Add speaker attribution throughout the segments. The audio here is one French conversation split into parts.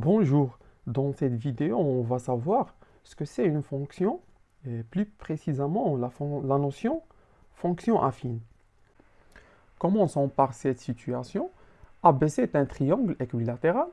Speaker 1: Bonjour, dans cette vidéo, on va savoir ce que c'est une fonction et plus précisément la notion fonction affine. Commençons par cette situation. ABC est un triangle équilatéral.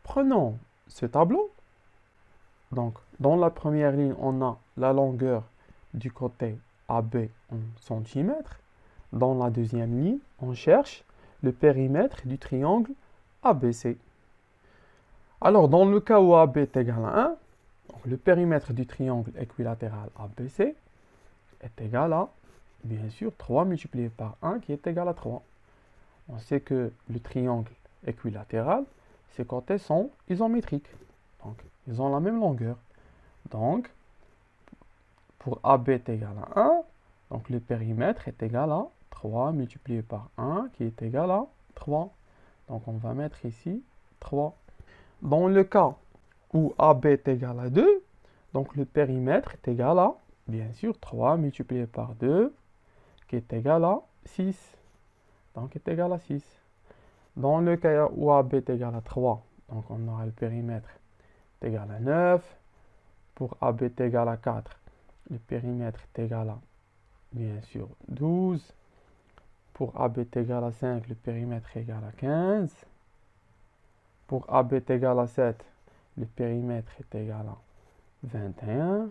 Speaker 1: Prenons ce tableau. Donc, dans la première ligne, on a la longueur du côté AB en centimètres. Dans la deuxième ligne, on cherche le périmètre du triangle ABC. Alors, dans le cas où AB est égal à 1, donc le périmètre du triangle équilatéral ABC est égal à, bien sûr, 3 multiplié par 1 qui est égal à 3. On sait que le triangle équilatéral, ses côtés sont isométriques. Donc, ils ont la même longueur. Donc, pour AB est égal à 1, donc le périmètre est égal à 3 multiplié par 1 qui est égal à 3. Donc, on va mettre ici 3. Dans le cas où AB est égal à 2, donc le périmètre est égal à, bien sûr, 3 multiplié par 2, qui est égal à 6. Donc, est égal à 6. Dans le cas où AB est égal à 3, donc on aura le périmètre est égal à 9. Pour AB est égal à 4, le périmètre est égal à, bien sûr, 12. Pour AB est égal à 5, le périmètre est égal à 15. Pour AB est égal à 7, le périmètre est égal à 21.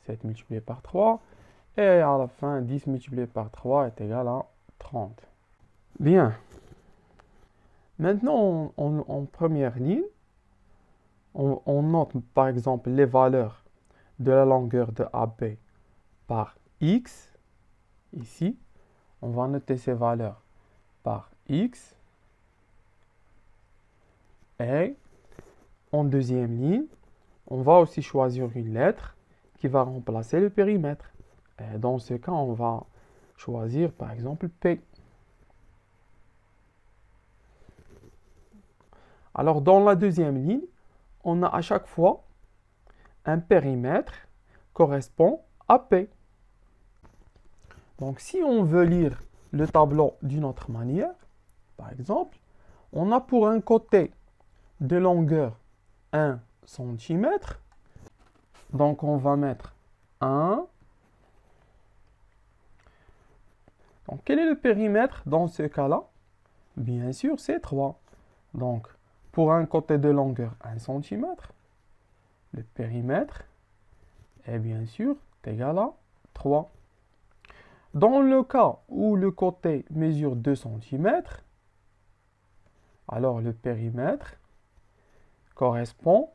Speaker 1: 7 multiplié par 3. Et à la fin, 10 multiplié par 3 est égal à 30. Bien. Maintenant, en première ligne, on note par exemple les valeurs de la longueur de AB par x. Ici, on va noter ces valeurs par x. Et en deuxième ligne, on va aussi choisir une lettre qui va remplacer le périmètre. Et dans ce cas, on va choisir par exemple P. Alors dans la deuxième ligne, on a à chaque fois un périmètre correspond à P. Donc si on veut lire le tableau d'une autre manière, par exemple, on a pour un côté de longueur 1 cm. Donc on va mettre 1. Donc quel est le périmètre dans ce cas-là? Bien sûr, c'est 3. Donc pour un côté de longueur 1 cm, le périmètre est bien sûr égal à 3. Dans le cas où le côté mesure 2 cm, alors le périmètre correspond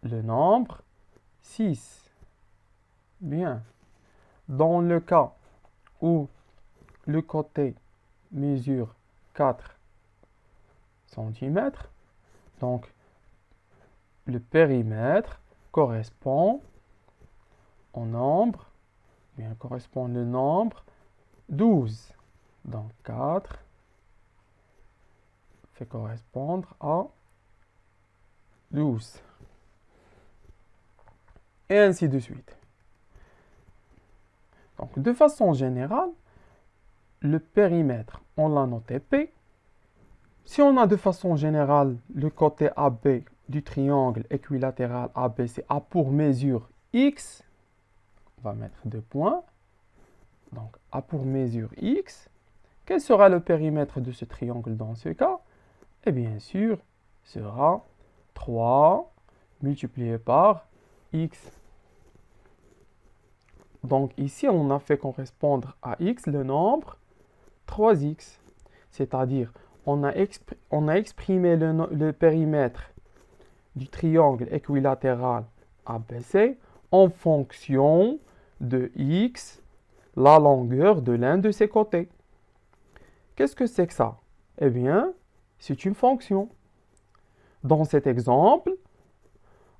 Speaker 1: le nombre 6. Bien. Dans le cas où le côté mesure 4 cm, donc le périmètre correspond au nombre, bien correspond le nombre 12. Donc 4 fait correspondre à 12. Et ainsi de suite. Donc de façon générale, le périmètre, on l'a noté P. Si on a de façon générale le côté AB du triangle équilatéral ABC a pour mesure X, on va mettre 2 points. Donc A pour mesure X. Quel sera le périmètre de ce triangle dans ce cas? Et bien sûr, sera 3 multiplié par X. Donc ici, on a fait correspondre à X le nombre 3x. C'est-à-dire, on a exprimé le périmètre du triangle équilatéral ABC en fonction de x, la longueur de l'un de ses côtés. Qu'est-ce que c'est que ça? Eh bien, c'est une fonction. Dans cet exemple,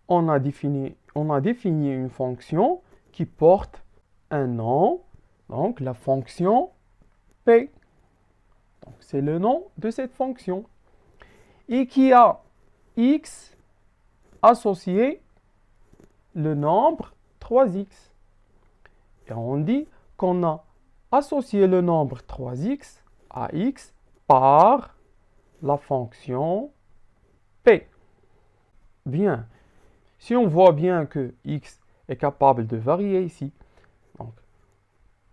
Speaker 1: on a défini une fonction qui porte un nom, donc la fonction P. Donc c'est le nom de cette fonction. Et qui a x associé le nombre 3x. Et on dit qu'on a associé le nombre 3x à x par la fonction P. Bien. Si on voit bien que x est capable de varier ici, donc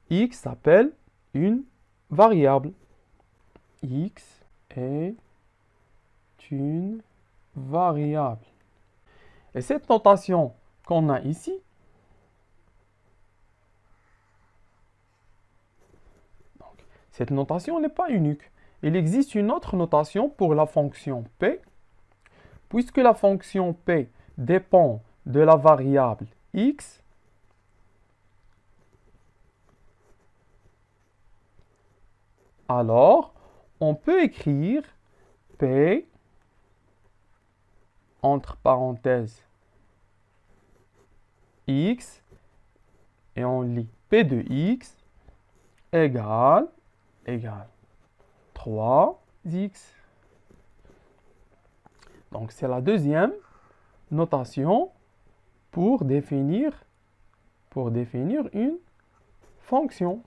Speaker 1: x s'appelle une variable. X est une variable. Et cette notation qu'on a ici, donc, cette notation n'est pas unique. Il existe une autre notation pour la fonction P. Puisque la fonction P dépend de la variable x, alors on peut écrire P entre parenthèses x et on lit P de x égale 3x. Donc c'est la deuxième notation pour définir une fonction.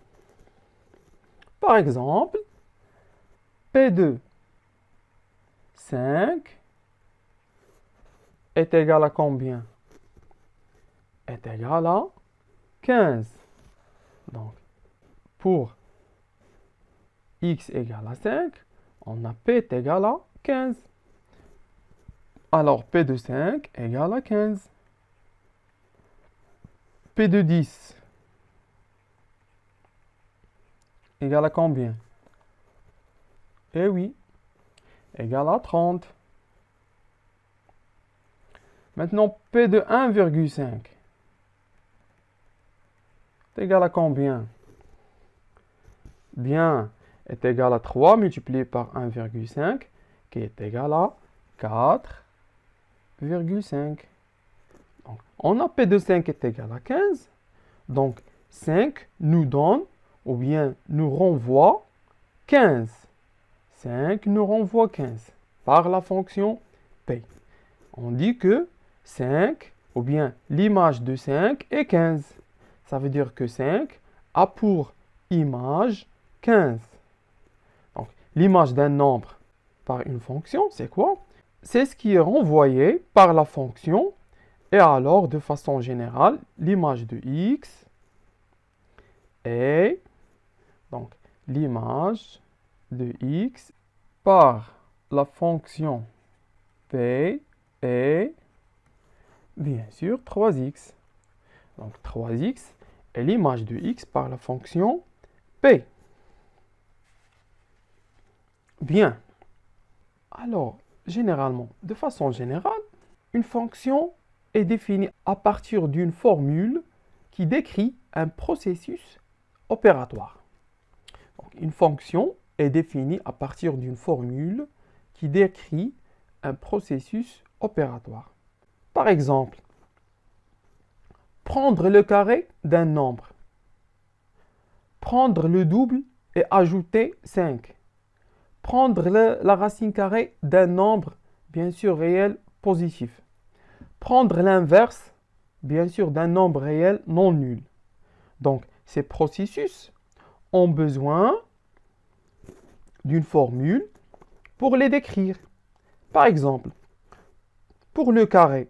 Speaker 1: Par exemple, P de 5 est égal à combien? Est égal à 15. Donc, pour x égale à 5, on a P est égal à 15. Alors, P de 5 égale à 15. P de 10 égale à combien? Eh oui, égale à 30. Maintenant, P de 1,5 est égal à combien? Bien, est égal à 3 multiplié par 1,5 qui est égal à 4,5. Donc, on a P de 5 est égal à 15. Donc, 5 nous donne, ou bien nous renvoie 15. 5 nous renvoie 15 par la fonction P. On dit que 5, ou bien l'image de 5 est 15. Ça veut dire que 5 a pour image 15. Donc, l'image d'un nombre par une fonction, c'est quoi? C'est ce qui est renvoyé par la fonction. Et alors, de façon générale, l'image de x est, donc, l'image de x par la fonction p est, bien sûr, 3x. Donc, 3x est l'image de x par la fonction p. Bien. Alors, généralement, de façon générale, une fonction est définie à partir d'une formule qui décrit un processus opératoire. Donc, une fonction est définie à partir d'une formule qui décrit un processus opératoire. Par exemple, prendre le carré d'un nombre, prendre le double et ajouter 5. Prendre la racine carrée d'un nombre, bien sûr réel, positif. Prendre l'inverse, bien sûr, d'un nombre réel non nul. Donc, ces processus ont besoin d'une formule pour les décrire. Par exemple, pour le carré,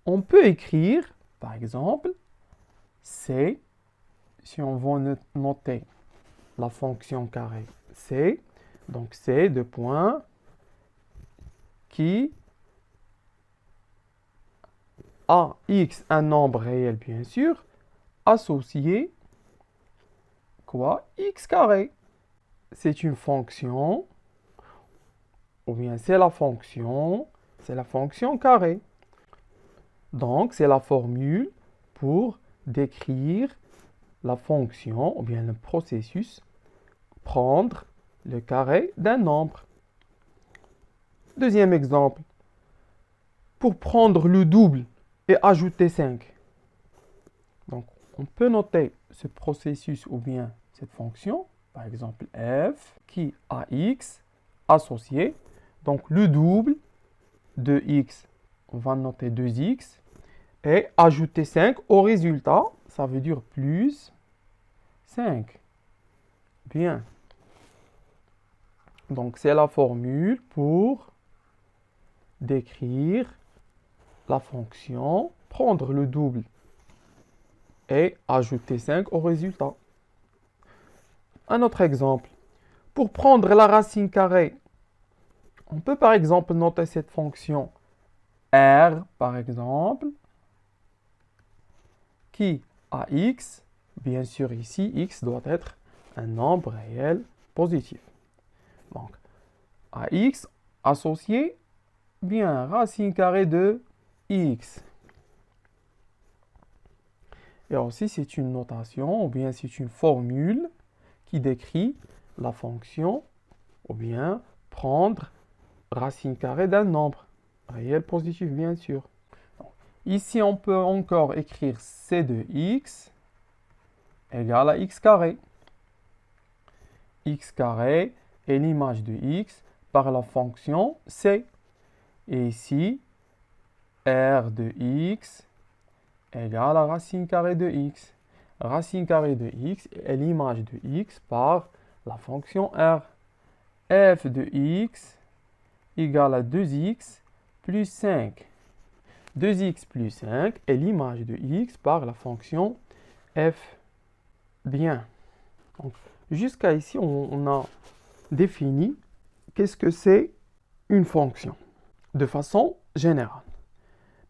Speaker 1: on peut écrire, par exemple, C, si on veut noter la fonction carré, C, donc C de point qui a x, un nombre réel bien sûr, associé quoi? X carré. C'est une fonction, ou bien c'est la fonction carré. Donc, c'est la formule pour décrire la fonction, ou bien le processus, prendre le carré d'un nombre. Deuxième exemple, pour prendre le double et ajouter 5. Donc, on peut noter ce processus ou bien cette fonction, par exemple f, qui a x associé. Donc, le double de x, on va noter 2x, et ajouter 5 au résultat, ça veut dire plus 5. Bien. Donc, c'est la formule pour d'écrire la fonction, prendre le double et ajouter 5 au résultat. Un autre exemple. Pour prendre la racine carrée, on peut par exemple noter cette fonction R, par exemple, qui a x, bien sûr ici, x doit être un nombre réel positif. Donc, à x associé, bien, racine carrée de x. Et aussi, c'est une notation, ou bien c'est une formule qui décrit la fonction, ou bien prendre racine carrée d'un nombre réel positif, bien sûr. Donc, ici, on peut encore écrire c de x égale à x carré. X carré est l'image de x par la fonction c. Et ici, r de x égale à racine carrée de x. Racine carrée de x est l'image de x par la fonction r. F de x égale à 2x plus 5. 2x plus 5 est l'image de x par la fonction f. Bien. Donc, jusqu'à ici, on a défini qu'est-ce que c'est une fonction de façon générale.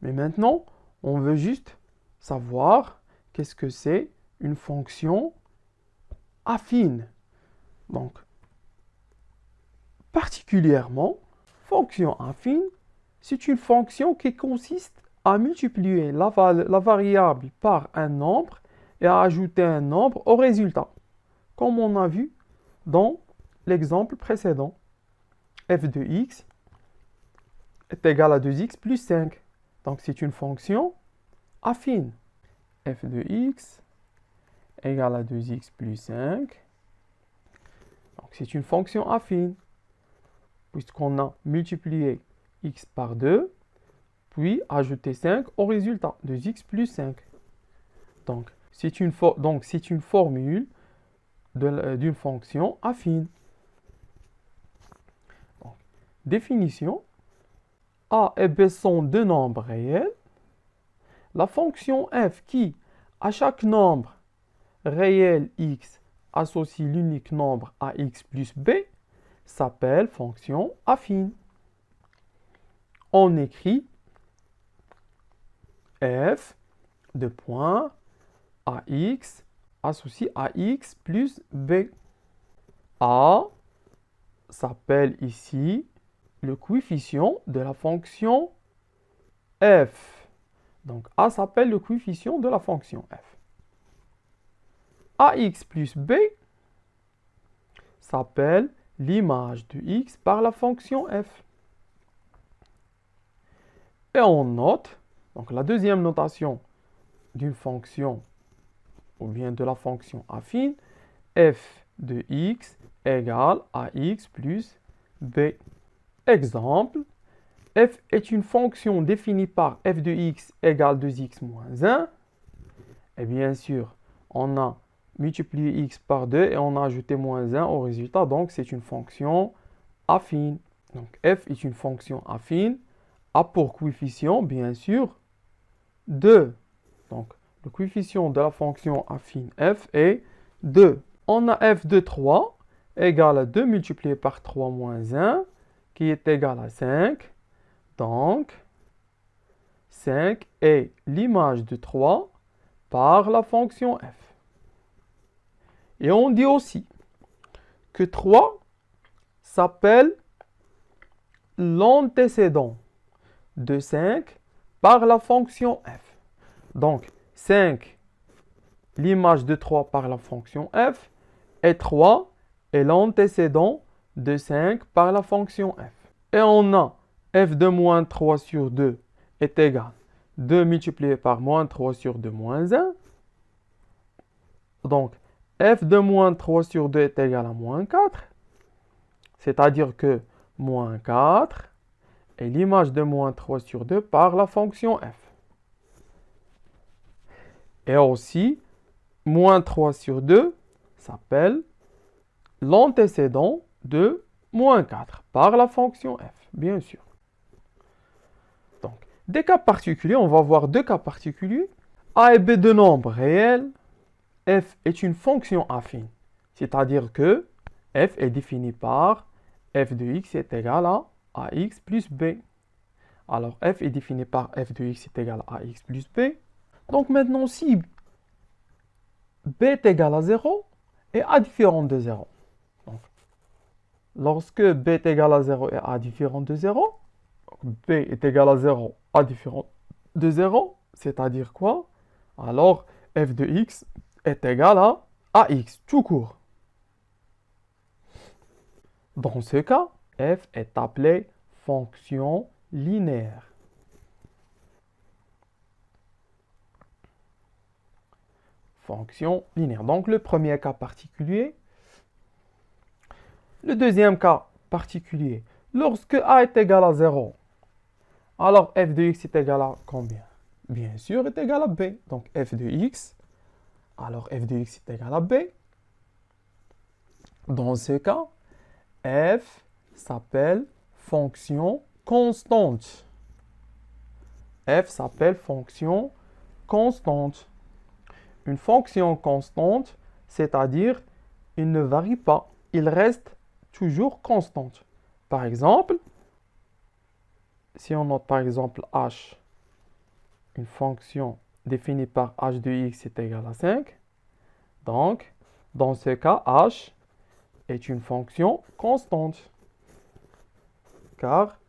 Speaker 1: Mais maintenant, on veut juste savoir qu'est-ce que c'est une fonction affine. Donc, particulièrement, fonction affine, c'est une fonction qui consiste à multiplier la variable par un nombre et à ajouter un nombre au résultat, comme on a vu dans l'exemple précédent. F de x est égal à 2x plus 5. Donc, c'est une fonction affine. F de x égale à 2x plus 5. Donc, c'est une fonction affine, puisqu'on a multiplié x par 2, puis ajouté 5 au résultat, 2x plus 5. Donc, c'est une formule d'une fonction affine. Donc, définition. A et B sont deux nombres réels. La fonction f qui, à chaque nombre réel x, associe l'unique nombre à x plus b, s'appelle fonction affine. On écrit f de point ax associé à x plus b. A s'appelle ici le coefficient de la fonction f. Donc, A s'appelle le coefficient de la fonction f. Ax plus b s'appelle l'image de x par la fonction f. Et on note, donc la deuxième notation d'une fonction, ou bien de la fonction affine, f de x égale à x plus b. Exemple, f est une fonction définie par f de x égale 2x moins 1. Et bien sûr, on a multiplié x par 2 et on a ajouté moins 1 au résultat. Donc, c'est une fonction affine. Donc, f est une fonction affine. A pour coefficient, bien sûr, 2. Donc, le coefficient de la fonction affine f est 2. On a f de 3 égale à 2 multiplié par 3 moins 1, qui est égal à 5. Donc, 5 est l'image de 3 par la fonction f. Et on dit aussi que 3 s'appelle l'antécédent de 5 par la fonction f. Donc, 5, l'image de 3 par la fonction f, et 3 est l'antécédent de 5 par la fonction f. Et on a f de moins 3 sur 2 est égal à 2 multiplié par moins 3 sur 2 moins 1. Donc, f de moins 3 sur 2 est égal à moins 4. C'est-à-dire que moins 4 est l'image de moins 3 sur 2 par la fonction f. Et aussi, moins 3 sur 2 s'appelle l'antécédent de moins 4 par la fonction f, bien sûr. Des cas particuliers, on va voir deux cas particuliers. A et B de nombres réels, f est une fonction affine. C'est-à-dire que f est défini par f de x est égal à ax plus b. Alors f est défini par f de x est égal à ax plus b. Donc maintenant, si b est égal à 0 et a différent de 0. Donc, lorsque b est égal à 0 et a différent de 0, b est égal à 0, a différent de 0, c'est-à-dire quoi? Alors, f de x est égal à ax, tout court. Dans ce cas, f est appelée fonction linéaire. Fonction linéaire. Donc, le premier cas particulier. Le deuxième cas particulier. Lorsque a est égal à 0, alors f de x est égal à combien? Bien sûr, est égal à b. Donc, f de x, alors f de x est égal à b. Dans ce cas, f s'appelle fonction constante. F s'appelle fonction constante. Une fonction constante, c'est-à-dire, il ne varie pas, il reste toujours constante. Par exemple, si on note par exemple h, une fonction définie par h de x est égal à 5, donc, dans ce cas, h est une fonction constante, car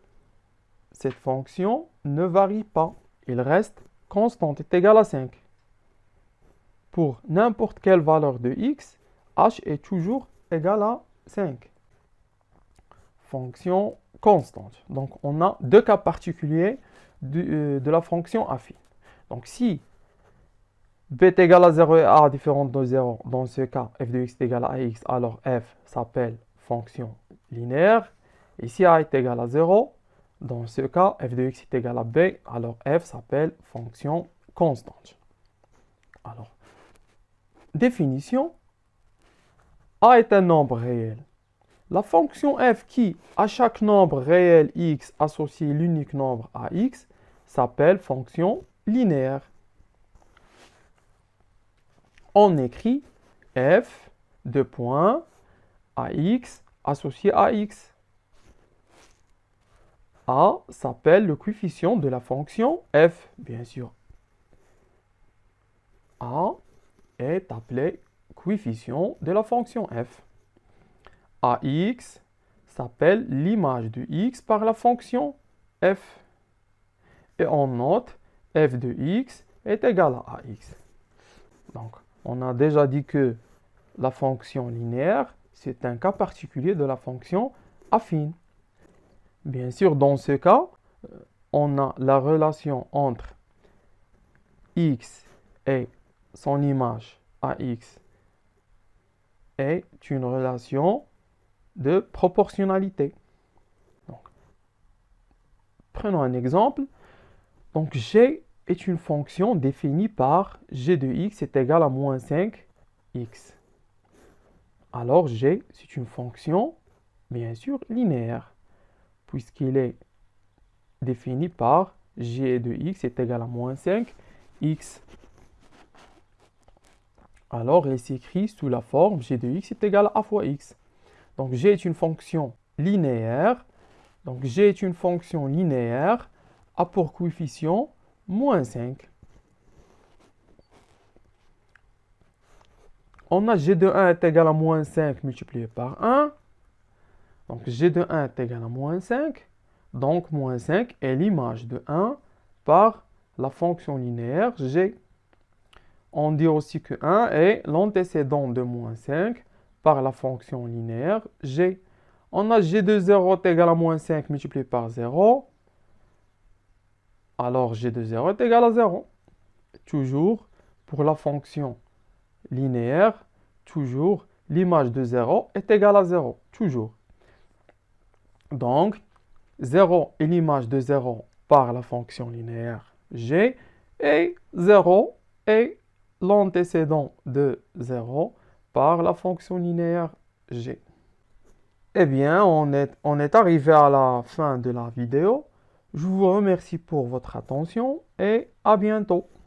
Speaker 1: cette fonction ne varie pas, il reste constante, est égal à 5. Pour n'importe quelle valeur de x, h est toujours égal à 5. Fonction constante. Donc, on a deux cas particuliers de la fonction affine. Donc, si b est égal à 0 et a différent de 0, dans ce cas, f de x est égal à ax, alors f s'appelle fonction linéaire. Et si a est égal à 0, dans ce cas, f de x est égal à b, alors f s'appelle fonction constante. Alors, définition. A est un nombre réel. La fonction f qui, à chaque nombre réel x, associe l'unique nombre à x, s'appelle fonction linéaire. On écrit f de point ax associé à x. A s'appelle le coefficient de la fonction f, bien sûr. A est appelé coefficient de la fonction f. Ax s'appelle l'image de x par la fonction f. Et on note f de x est égal à ax. Donc, on a déjà dit que la fonction linéaire, c'est un cas particulier de la fonction affine. Bien sûr, dans ce cas, on a la relation entre x et son image ax est une relation de proportionnalité. Donc, prenons un exemple. Donc, g est une fonction définie par g de x est égal à moins 5x. Alors, g, c'est une fonction, bien sûr, linéaire, puisqu'il est défini par g de x est égal à moins 5x. Alors, il s'écrit sous la forme g de x est égal à a fois x. Donc, g est une fonction linéaire. Donc, g est une fonction linéaire a pour coefficient moins 5. On a g de 1 est égal à moins 5 multiplié par 1. Donc, g de 1 est égal à moins 5. Donc, moins 5 est l'image de 1 par la fonction linéaire g. On dit aussi que 1 est l'antécédent de moins 5 par la fonction linéaire g. On a g de 0 est égal à moins 5 multiplié par 0. Alors, g de 0 est égal à 0. Toujours, pour la fonction linéaire, toujours, l'image de 0 est égale à 0. Toujours. Donc, 0 est l'image de 0 par la fonction linéaire g. Et 0 est l'antécédent de 0 par la fonction linéaire g. Eh bien, on est arrivé à la fin de la vidéo. Je vous remercie pour votre attention et à bientôt.